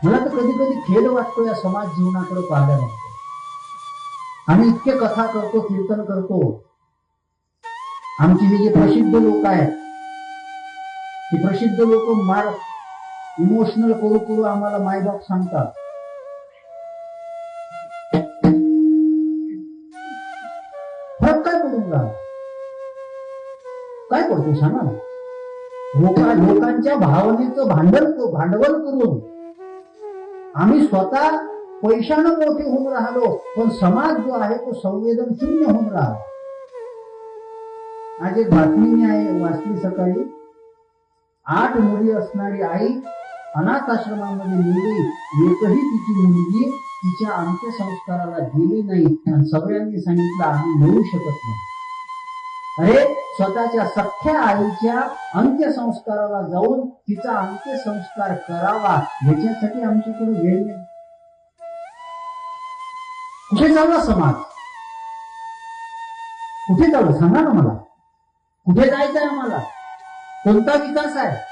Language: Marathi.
मला तर कधी कधी खेद वाटतो या समाज जीवनाकडे पाहिल्यानंतर. आम्ही इतके कथा करतो, कीर्तन करतो. आमची हे जे प्रसिद्ध लोक आहेत, ही प्रसिद्ध लोक मार इमोशनल करू करू आम्हाला मायबाप सांगतात. फरक काय पडून राहिला? काय पडतो सांगा ना. लोकांच्या भावनेचं भांडवल करून आम्ही स्वतः पैशानं मोठे होऊन राहिलो, पण समाज जो आहे तो संवेदन शून्य होऊन राहिला. आज एक बातमी मी वाचली सकाळी. 8 मुली असणारी आई अनाथ आश्रमामध्ये नेली. एकही तिची मुलगी तिच्या अंत्यसंस्काराला गेली नाही आणि सगळ्यांनी सांगितलं आम्ही येऊ शकत नाही. अरे, स्वतःच्या सख्या आईच्या अंत्यसंस्काराला जाऊन तिचा अंत्यसंस्कार करावा याच्यासाठी आमच्याकडे वेळ नाही. कुठे चालला समाज? कुठे चालू सांगा ना मला. कुठे जायचंय आम्हाला? कोणता विकास आहे?